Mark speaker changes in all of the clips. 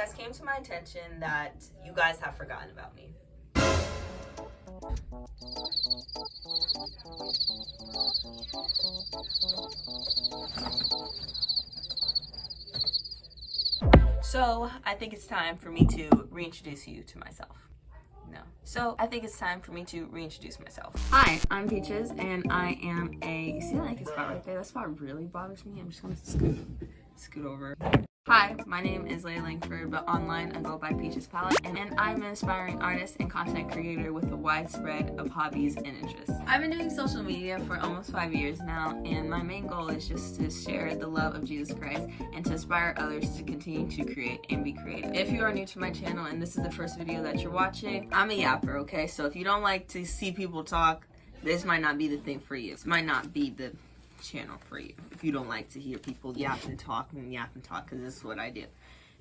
Speaker 1: has came to my attention that you guys have forgotten about me. So I think it's time for me to reintroduce you to myself. So I think it's time for me to reintroduce myself. Hi, I'm Peaches, and I am a, see that like spot right there? That spot really bothers me. I'm just gonna scoot over. Hi, my name is Leigh Langford, but online I go by Peaches Palette, and I'm an aspiring artist and content creator with a wide spread of hobbies and interests. I've been doing social media for almost 5 years now, and my main goal is just to share the love of Jesus Christ and to inspire others to continue to create and be creative. If you are new to my channel and this is the first video that you're watching, I'm a yapper, okay? So if you don't like to see people talk, this might not be the thing for you. This might not be the channel for you if you don't like to hear people yap and talk, because this is what I do.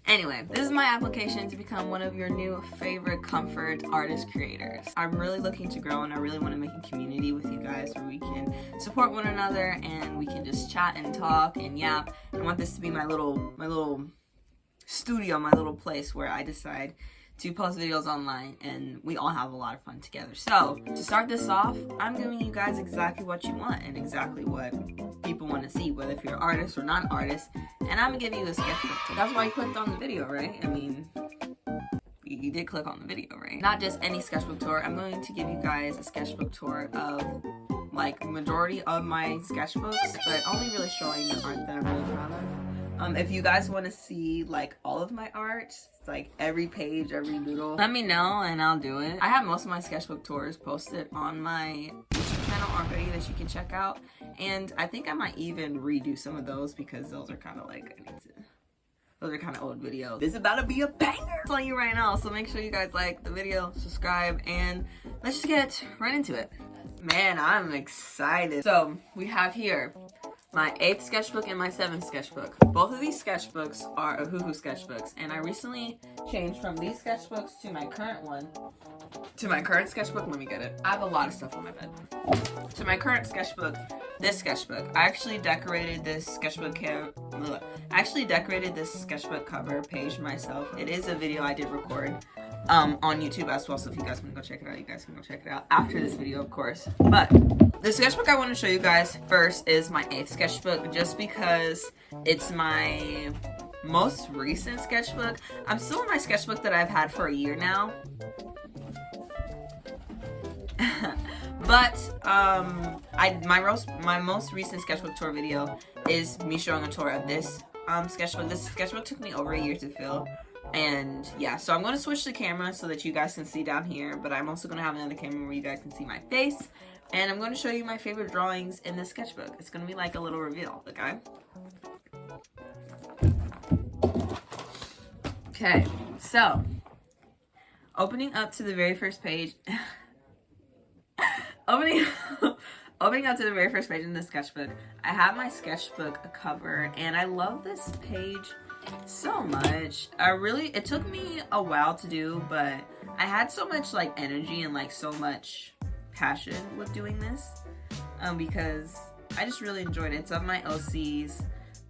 Speaker 1: Anyway, this is my application to become one of your new favorite comfort artist creators. I'm really looking to grow, and I really want to make a community with you guys where we can support one another and we can just chat and talk and yap. I want this to be my little studio, my little place where I decide to post videos online and we all have a lot of fun together. So to start this off, I'm giving you guys exactly what you want and exactly what people want to see, whether if you're an artist or not an artist. And I'm gonna give you a sketchbook. That's why you clicked on the video, right? I mean, you did click on the video, right? Not just any sketchbook tour. I'm going to give you guys a sketchbook tour of like majority of my sketchbooks, but only really showing the art that I'm really proud of. If you guys want to see like all of my art, like every page, every doodle, let me know and I'll do it. I have most of my sketchbook tours posted on my YouTube channel already that you can check out, and I think I might even redo some of those because those are kind of like, those are kind of old videos. This is about to be a banger, I'm telling you right now. So make sure you guys like the video, subscribe, and let's just get right into it. Man, I'm excited. So we have here my 8th sketchbook and my 7th sketchbook. Both of these sketchbooks are Ohuhu sketchbooks, and I recently changed from these sketchbooks to my current one. To my current sketchbook, let me get it. I have a lot of stuff on my bed. To my current sketchbook, this sketchbook. I actually decorated this sketchbook cover page myself. It is a video I did record on YouTube as well, so if you guys want to go check it out, you guys can go check it out after this video, of course. But the sketchbook I want to show you guys first is my 8th sketchbook, just because it's my most recent sketchbook. I'm still in my sketchbook that I've had for a year now. But my most recent sketchbook tour video is me showing a tour of this sketchbook. This sketchbook took me over a year to fill. And yeah, so I'm going to switch the camera so that you guys can see down here, but I'm also going to have another camera where you guys can see my face, and I'm going to show you my favorite drawings in this sketchbook. It's going to be like a little reveal, okay? Okay, so opening up to the very first page opening up to the very first page in the sketchbook, I have my sketchbook cover, and I love this page so much. It took me a while to do, but I had so much like energy and like so much passion with doing this because I just really enjoyed it. It's of my OCs.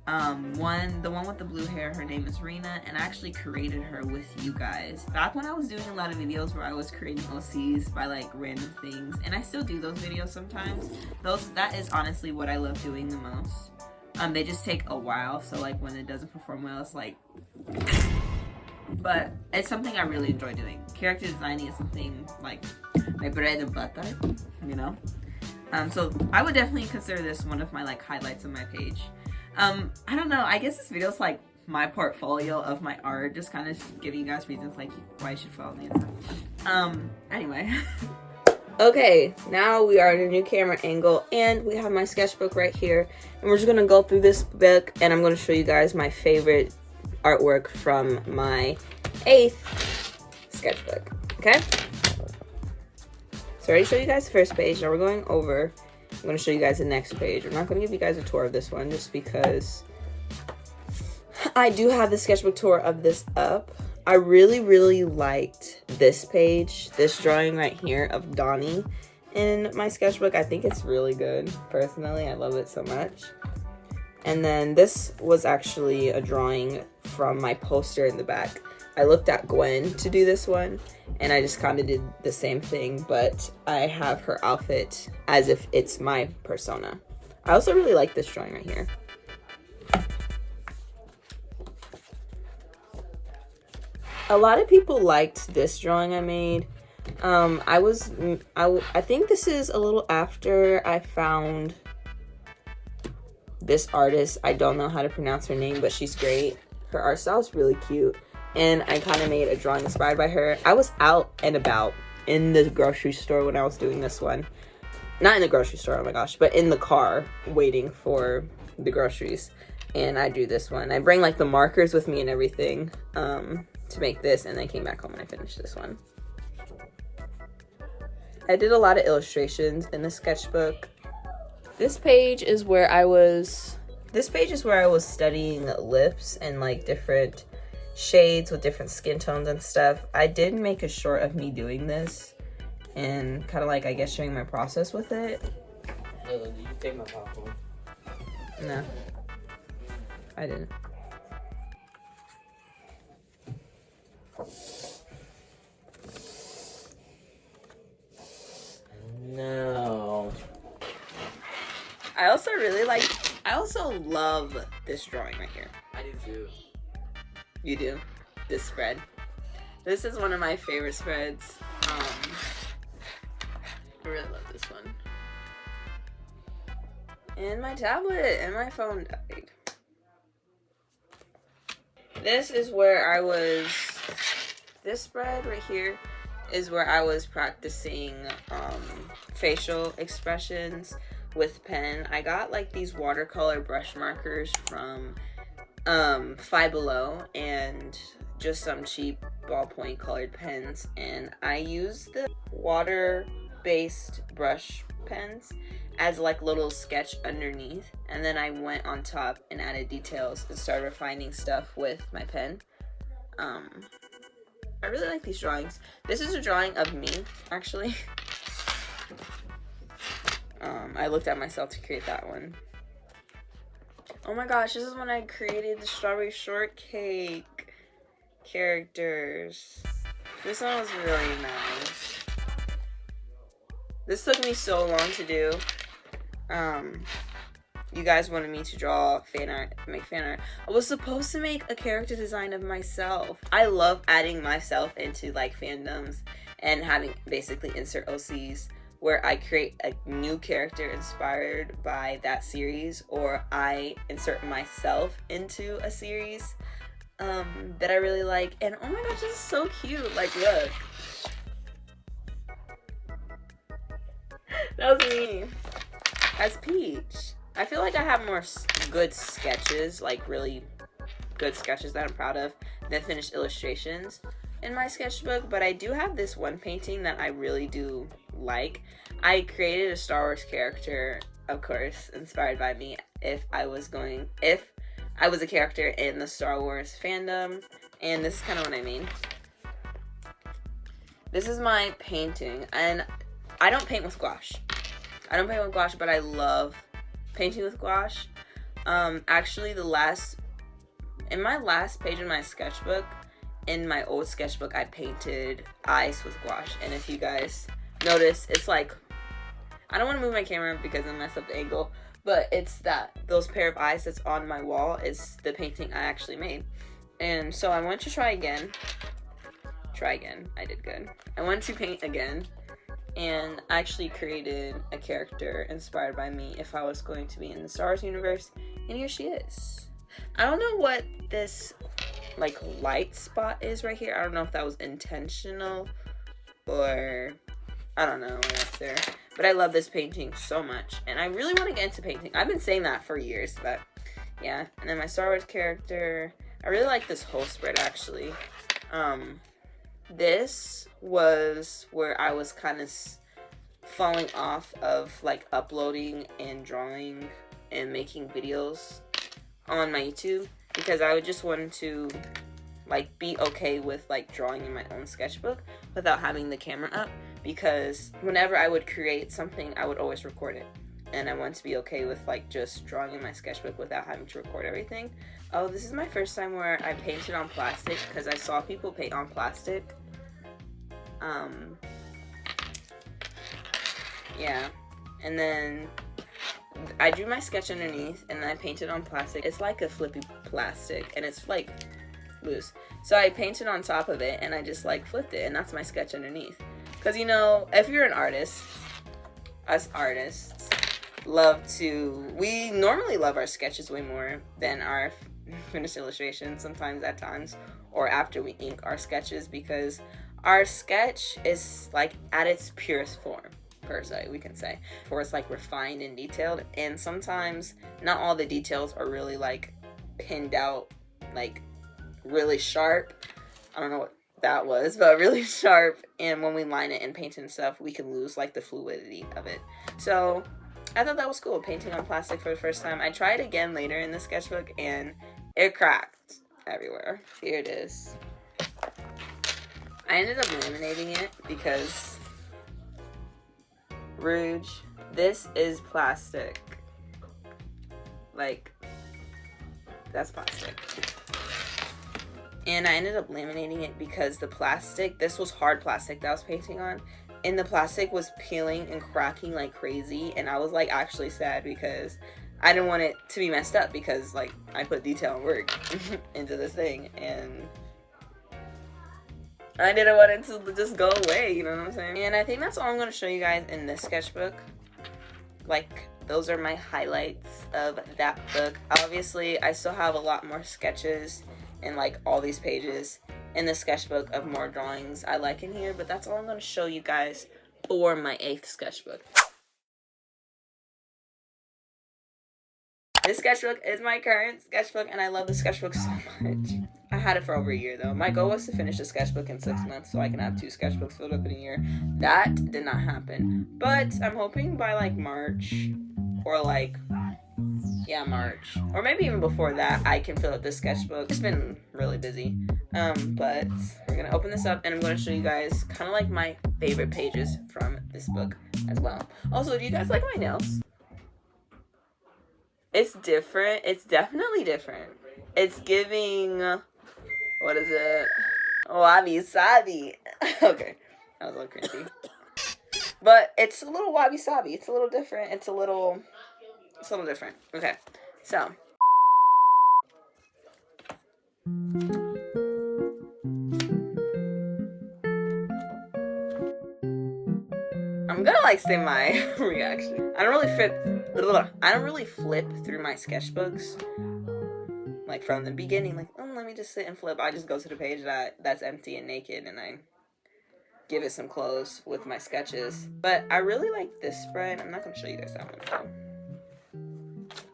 Speaker 1: The one with the blue hair, her name is Rena, and I actually created her with you guys back when I was doing a lot of videos where I was creating OCs by like random things, and I still do those videos sometimes. That is honestly what I love doing the most. They just take a while, so like when it doesn't perform well, it's like, but it's something I really enjoy doing. Character designing is something like my bread and butter, you know? So I would definitely consider this one of my like highlights of my page. I don't know, I guess this video is like my portfolio of my art, just kind of giving you guys reasons like why you should follow me and stuff. Anyway. Okay, now we are at a new camera angle, and we have my sketchbook right here, and we're just gonna go through this book, and I'm gonna show you guys my favorite artwork from my 8th sketchbook. Okay, so I already showed you guys the first page. Now we're going over. I'm gonna show you guys the next page. I'm not gonna give you guys a tour of this one just because I do have the sketchbook tour of this up. I really liked this page, this drawing right here of Donnie in my sketchbook. I think it's really good. Personally, I love it so much. And then this was actually a drawing from my poster in the back I looked at Gwen to do this one, and I just kind of did the same thing, but I have her outfit as if it's my persona. I also really like this drawing right here. A lot of people liked this drawing I made. I think this is a little after I found this artist. I don't know how to pronounce her name, but she's great. Her art style is really cute, and I kind of made a drawing inspired by her. I was out and about in the grocery store when I was doing this one. Not in the grocery store, oh my gosh, but in the car waiting for the groceries, and I drew this one. I bring like the markers with me and everything to make this, and then came back home and I finished this one. I did a lot of illustrations in the sketchbook. This page is where I was studying lips and like different shades with different skin tones and stuff. I did make a short of me doing this and kind of like, I guess, showing my process with it.
Speaker 2: Did you take my popcorn?
Speaker 1: No, I didn't.
Speaker 2: No.
Speaker 1: I also love this drawing right here.
Speaker 2: I do too.
Speaker 1: You do? This spread. This is one of my favorite spreads. I really love this one. And my tablet and my phone died. This spread right here is where I was practicing facial expressions with pen. I got like these watercolor brush markers from Five Below and just some cheap ballpoint colored pens, and I used the water-based brush pens as like little sketch underneath, and then I went on top and added details and started refining stuff with my pen. I really like these drawings. This is a drawing of me, actually. I looked at myself to create that one. Oh my gosh, this is when I created the strawberry shortcake characters. This one was really nice. This took me so long to do. You guys wanted me to draw fan art, make fan art. I was supposed to make a character design of myself. I love adding myself into like fandoms and having basically insert OCs where I create a new character inspired by that series, or I insert myself into a series that I really like. And oh my gosh, this is so cute. Like, look. That was me as Peach. I feel like I have more good sketches, like really good sketches that I'm proud of, than finished illustrations in my sketchbook, but I do have this one painting that I really do like. I created a Star Wars character, of course, inspired by me, if I was a character in the Star Wars fandom, and this is kind of what I mean. This is my painting, and I don't paint with gouache. But I love painting with gouache. Actually, in my last page in my sketchbook, in my old sketchbook, I painted eyes with gouache, and if you guys notice, it's like, I don't want to move my camera because I messed up the angle, but it's those pair of eyes that's on my wall is the painting I actually made. And so I want to try again. I did good. I want to paint again, and I actually created a character inspired by me if I was going to be in the Star Wars universe, and here she is. I don't know what this like light spot is right here. I don't know if that was intentional or I don't know what's there, but I love this painting so much, and I really want to get into painting. I've been saying that for years, but yeah. And then my Star Wars character, I really like this whole spread actually. This was where I was kind of falling off of like uploading and drawing and making videos on my YouTube, because I would just want to like be okay with like drawing in my own sketchbook without having the camera up, because whenever I would create something, I would always record it. and I want to be okay with like just drawing in my sketchbook without having to record everything. Oh, this is my first time where I painted on plastic because I saw people paint on plastic. Yeah, and then I drew my sketch underneath and then I painted on plastic. It's like a flippy plastic and it's like loose. So I painted on top of it and I just like flipped it, and that's my sketch underneath. Because you know, if you're an artist, us artists we normally love our sketches way more than our finished illustrations sometimes at times, or after we ink our sketches, because our sketch is like at its purest form, per se, we can say, for it's like refined and detailed, and sometimes not all the details are really like pinned out, like really sharp. I don't know what that was, but really sharp, and when we line it and paint and stuff, we can lose like the fluidity of it. So I thought that was cool, painting on plastic for the first time. I tried again later in the sketchbook and it cracked everywhere. Here it is. I ended up laminating it because Rouge, this is plastic. Like, that's plastic. And I ended up laminating it because the plastic, this was hard plastic that I was painting on, and the plastic was peeling and cracking like crazy, and I was like actually sad because I didn't want it to be messed up, because like I put detail and work into this thing and I didn't want it to just go away, you know what I'm saying? And I think that's all I'm going to show you guys in this sketchbook. Like, those are my highlights of that book. Obviously, I still have a lot more sketches and like all these pages in the sketchbook of more drawings I like in here, but that's all I'm going to show you guys for my 8th sketchbook. This sketchbook is my current sketchbook, and I love the sketchbook so much. I had it for over a year though. My goal was to finish the sketchbook in 6 months so I can have 2 sketchbooks filled up in a year. That did not happen, but I'm hoping by like March, or like, yeah, March, or maybe even before that, I can fill up this sketchbook. It's been really busy, but we're gonna open this up and I'm gonna show you guys kind of like my favorite pages from this book as well. Also, do you guys like my nails? It's different. It's definitely different. It's giving, what is it? Wabi-sabi. Okay, that was a little cringy. But it's a little wabi-sabi. It's a little different. It's a little different. Okay, so. I'm gonna like say my reaction. I don't really flip through my sketchbooks like from the beginning, like, oh, let me just sit and flip. I just go to the page that's empty and naked, and I give it some clothes with my sketches. But I really like this spread. I'm not gonna show you guys that one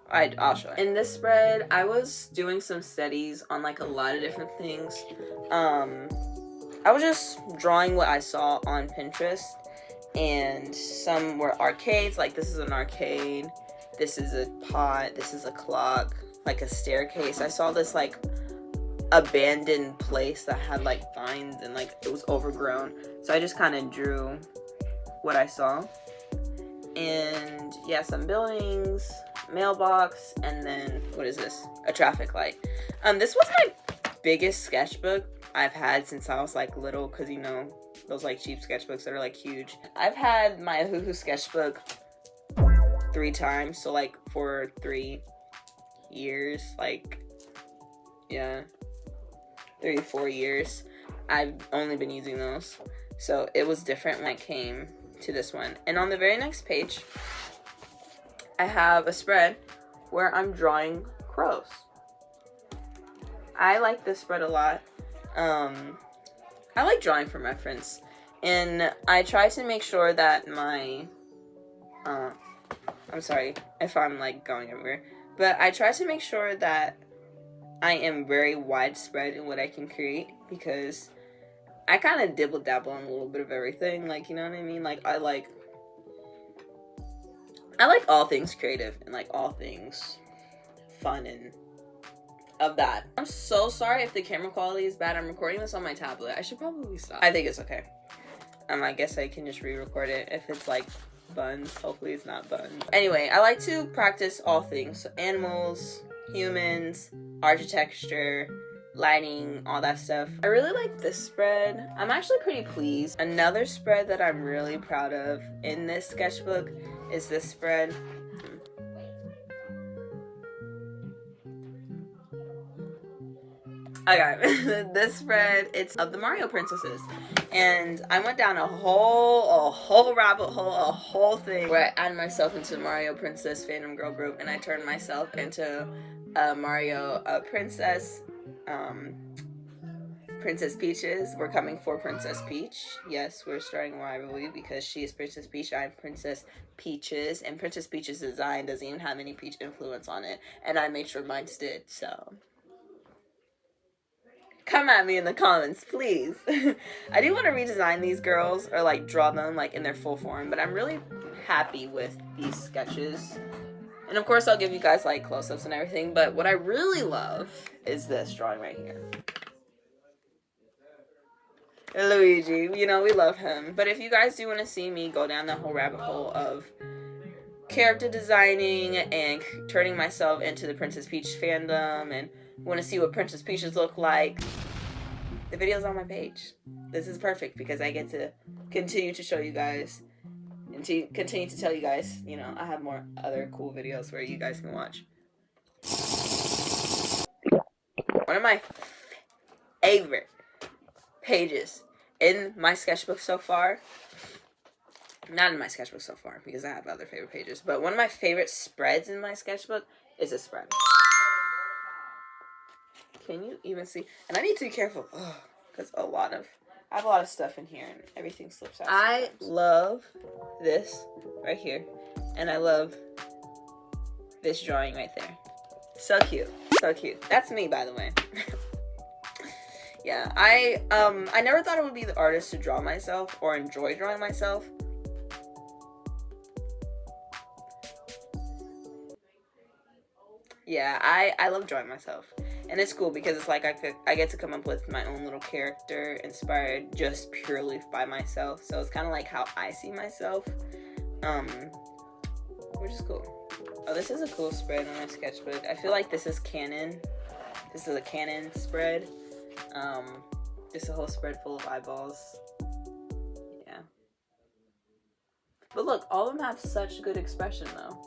Speaker 1: though. I'll show it. In this spread, I was doing some studies on like a lot of different things. I was just drawing what I saw on Pinterest, and some were arcades, like this is an arcade, this is a pot, this is a clock, like a staircase. I saw this like abandoned place that had like vines and like it was overgrown, so I just kind of drew what I saw. And yeah, some buildings, mailbox, and then what is this? A traffic light. This was my biggest sketchbook I've had since I was like little, because you know those like cheap sketchbooks that are like huge. I've had my Hoo-Hoo sketchbook 3 times, so like for 3 years, like, yeah, 3 to 4 years I've only been using those. So it was different when I came to this one. And on the very next page I have a spread where I'm drawing crows. I like this spread a lot. I like drawing for reference, and I try to make sure that my I'm sorry if I'm like going everywhere, but I try to make sure that I am very widespread in what I can create, because I kind of dibble dabble on a little bit of everything, like, you know what I mean? Like, I like all things creative and like all things fun and of that. I'm so sorry if the camera quality is bad. I'm recording this on my tablet. I should probably stop. I think it's okay. I guess I can just re-record it if it's like buns. Hopefully it's not buns. Anyway, I like to practice all things. So animals, humans, architecture, lighting, all that stuff. I really like this spread. I'm actually pretty pleased. Another spread that I'm really proud of in this sketchbook is this spread. Okay, this spread, it's of the Mario princesses. And I went down a whole rabbit hole, a whole thing where I added myself into the Mario Princess fandom girl group, and I turned myself into a Mario princess. Princess Peaches. We're coming for Princess Peach. Yes, we're starting a rivalry because she is Princess Peach, I'm Princess Peaches, and Princess Peach's design doesn't even have any peach influence on it, and I made sure mine did, so come at me in the comments, please. I do want to redesign these girls, or like draw them like in their full form, but I'm really happy with these sketches. And of course I'll give you guys like close-ups and everything, but what I really love is this drawing right here. Luigi, you know, we love him. But if you guys do want to see me go down that whole rabbit hole of character designing and turning myself into the Princess Peach fandom and want to see what Princess Peaches look like, the video's on my page. This is perfect because I get to continue to show you guys and to continue to tell you guys, you know, I have more other cool videos where you guys can watch. One of my favorite pages in my sketchbook so far, not in my sketchbook so far because I have other favorite pages, but one of my favorite spreads in my sketchbook is this spread. Can you even see? And I need to be careful because I have a lot of stuff in here and everything slips out. I love this right here, and I love this drawing right there. So cute, so cute. That's me, by the way. Yeah, I never thought I would be the artist to draw myself or enjoy drawing myself. Yeah, I love drawing myself. And it's cool because it's like I get to come up with my own little character inspired just purely by myself. So it's kind of like how I see myself, which is cool. Oh, this is a cool spread on my sketchbook. I feel like this is canon. This is a canon spread. Just a whole spread full of eyeballs. Yeah. But look, all of them have such good expression though.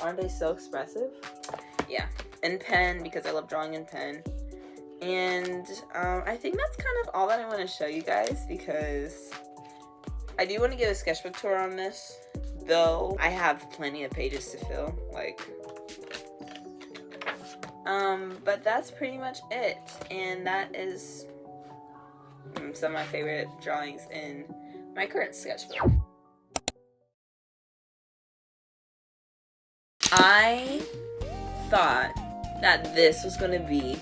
Speaker 1: Aren't they so expressive? Yeah, in pen because I love drawing in pen. And I think that's kind of all that I want to show you guys because I do want to give a sketchbook tour on this, though I have plenty of pages to fill, like. But that's pretty much it, and that is some of my favorite drawings in my current sketchbook. I thought that this was gonna be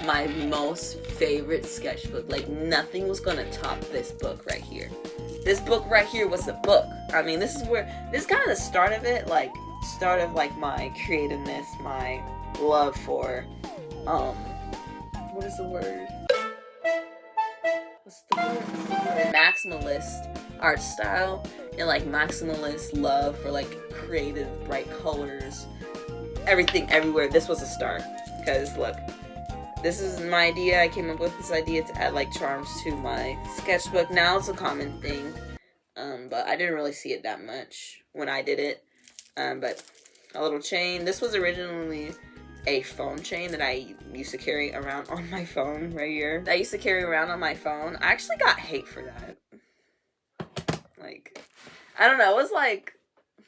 Speaker 1: my most favorite sketchbook. Like nothing was gonna top this book right here. This book right here was the book. I mean, this is kind of the start of it, like start of like my creativeness, my love for what is the word? What's the word? Maximalist art style and like maximalist love for like creative bright colors, everything everywhere. This was a start because look, this is my idea. I came up with this idea to add like charms to my sketchbook. Now it's a common thing, but I didn't really see it that much when I did it. But a little chain. This was originally a phone chain that I used to carry around on my phone right here. I used to carry around on my phone. I actually got hate for that. Like, I don't know. It was like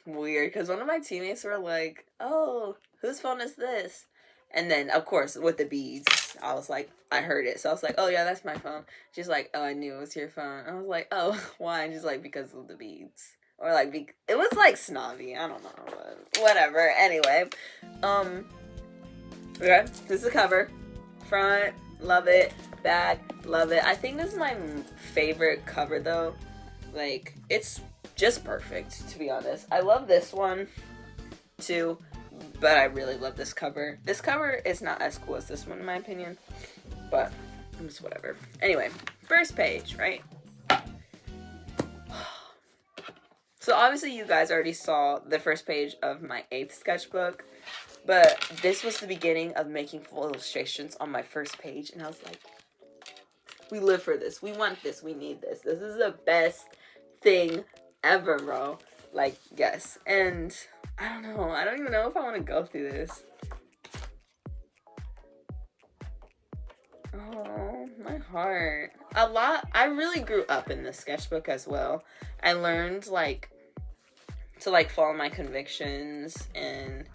Speaker 1: weird because one of my teammates were like, "Oh, whose phone is this?" And then, of course, with the beads, I was like, I heard it. So I was like, "Oh, yeah, that's my phone." She's like, "Oh, I knew it was your phone." I was like, "Oh, why?" And she's like, "Because of the beads." Or like, it was like snobby. I don't know, but whatever. Anyway, okay, this is the cover. Front, love it. Back, love it. I think this is my favorite cover though. Like, it's just perfect, to be honest. I love this one too, but I really love this cover. This cover is not as cool as this one in my opinion, but it's whatever. Anyway, first page, right? So obviously you guys already saw the first page of my 8th sketchbook, but this was the beginning of making full illustrations on my first page, and I was like, we live for this, we want this, we need this. This is the best thing ever, bro. Like, yes. And I don't know, I don't even know if I want to go through this. Oh, my heart. A lot. I really grew up in this sketchbook as well. I learned, like, to, like, follow my convictions and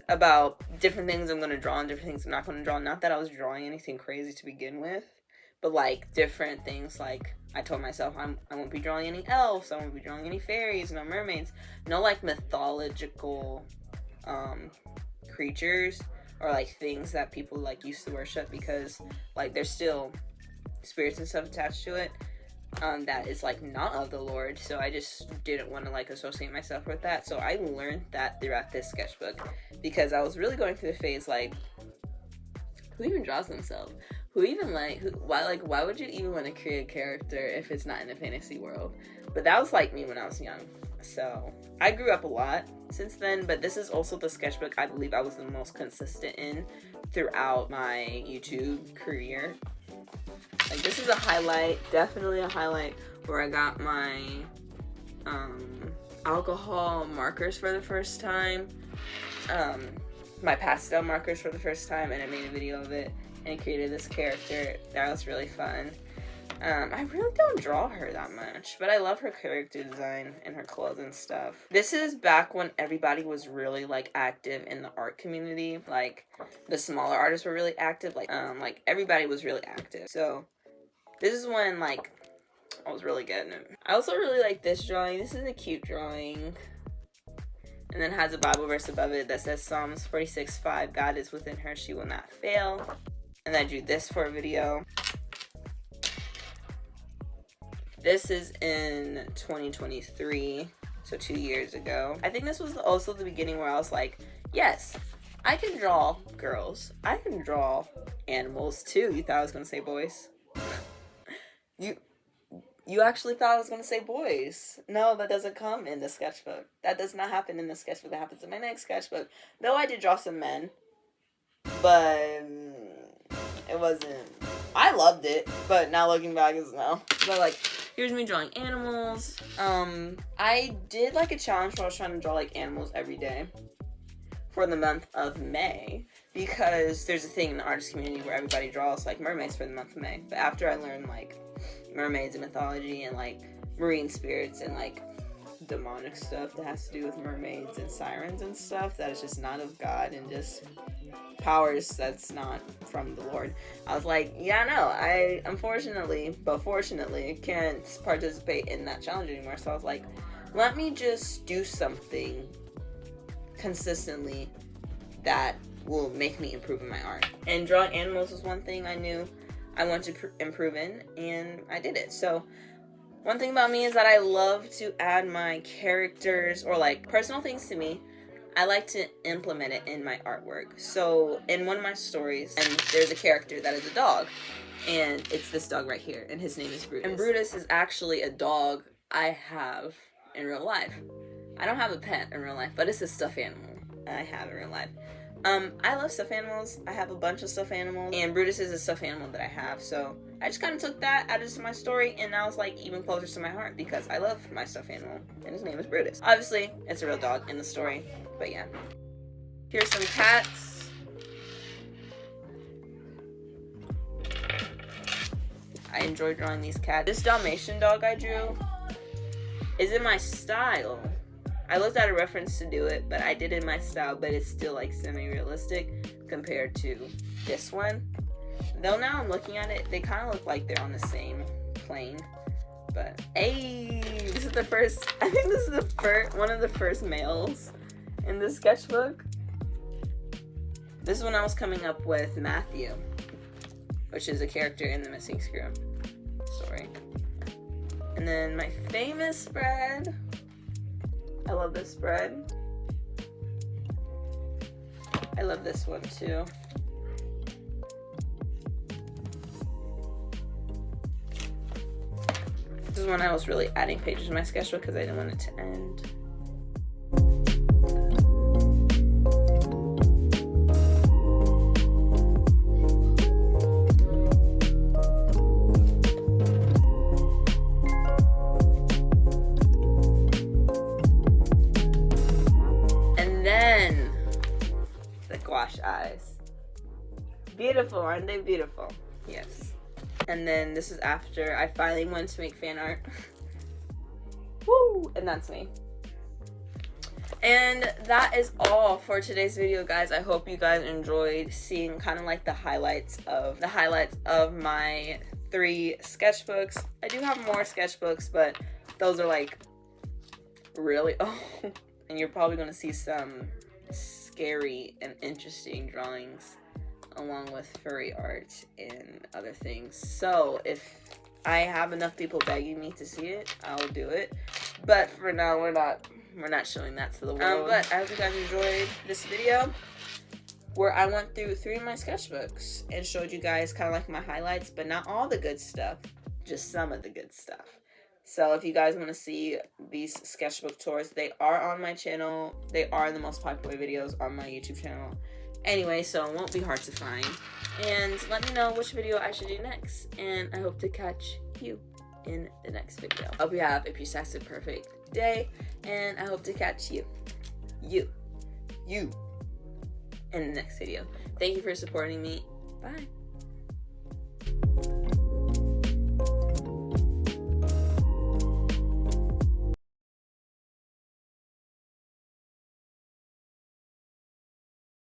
Speaker 1: about different things I'm going to draw and different things I'm not going to draw. Not that I was drawing anything crazy to begin with, but, like, different things. Like, I told myself I won't be drawing any elves, I won't be drawing any fairies, no mermaids, no, like, mythological creatures or, like, things that people, like, used to worship, because, like, there's still spirits and stuff attached to it that is, like, not of the Lord. So I just didn't want to, like, associate myself with that. So I learned that throughout this sketchbook, because I was really going through the phase, like, who even draws themselves? Who even, like, why would you even want to create a character if it's not in a fantasy world? But that was, like, me when I was young. So I grew up a lot since then, but this is also the sketchbook I believe I was the most consistent in throughout my YouTube career. Like, this is a highlight, definitely a highlight, where I got my alcohol markers for the first time, my pastel markers for the first time, and I made a video of it and created this character. That was really fun. I really don't draw her that much, but I love her character design and her clothes and stuff. This is back when everybody was really, like, active in the art community. Like, the smaller artists were really active. Like everybody was really active. So this is when, like, I was really getting it. I also really like this drawing. This is a cute drawing. And then it has a Bible verse above it that says Psalms 46:5, God is within her, she will not fail. And I drew this for a video. This is in 2023, so 2 years ago. I think this was also the beginning where I was like, yes, I can draw girls. I can draw animals too. You thought I was gonna say boys? You actually thought I was gonna say boys. No, that doesn't come in the sketchbook. That does not happen in the sketchbook. That happens in my next sketchbook. Though I did draw some men, but it wasn't, I loved it, but now looking back is no. But, like, here's me drawing animals. I did, like, a challenge where I was trying to draw, like, animals every day for the month of May, because there's a thing in the artist community where everybody draws, like, mermaids for the month of May. But after I learned, like, mermaids and mythology and, like, marine spirits and, like, demonic stuff that has to do with mermaids and sirens and stuff that is just not of God and just powers that's not from the Lord, I was like, yeah, no, I unfortunately, but fortunately, can't participate in that challenge anymore. So I was like, let me just do something consistently that will make me improve in my art. And drawing animals was one thing I knew I wanted to improve in, and I did it. So one thing about me is that I love to add my characters or, like, personal things to me. I like to implement it in my artwork. So in one of my stories, and there's a character that is a dog, and it's this dog right here, and his name is Brutus. And Brutus is actually a dog I have in real life. I don't have a pet in real life, but it's a stuffed animal I have in real life. I love stuffed animals. I have a bunch of stuffed animals, and Brutus is a stuffed animal that I have. So I just kind of took that, added to my story, and now it's, like, even closer to my heart because I love my stuffed animal, and his name is Brutus. Obviously, it's a real dog in the story, but yeah. Here's some cats. I enjoy drawing these cats. This Dalmatian dog I drew is in my style. I looked at a reference to do it, but I did it in my style, but it's still, like, semi-realistic compared to this one. Though now I'm looking at it, they kind of look like they're on the same plane. But, hey, this is the first, I think this is the first, one of the first males in this sketchbook. This is when I was coming up with Matthew, which is a character in the Missing Screw story. And then my famous spread. I love this spread. I love this one too. This is when I was really adding pages in my sketchbook because I didn't want it to end. And then the gouache eyes. Beautiful, aren't they beautiful? Yes. And then this is after I finally wanted to make fan art. Woo! And that's me. And that is all for today's video, guys. I hope you guys enjoyed seeing kind of like the highlights of my 3 sketchbooks. I do have more sketchbooks, but those are like really old. And you're probably gonna see some scary and interesting drawings along with furry art and other things. So if I have enough people begging me to see it, I'll do it. But for now, we're not showing that to the world. But I hope you guys enjoyed this video where I went through 3 of my sketchbooks and showed you guys kind of like my highlights, but not all the good stuff, just some of the good stuff. So if you guys want to see these sketchbook tours, they are on my channel. They are the most popular videos on my YouTube channel. Anyway, so it won't be hard to find. And let me know which video I should do next. And I hope to catch you in the next video. I hope you have a Peach-Tastic perfect day. And I hope to catch you in the next video. Thank you for supporting me. Bye.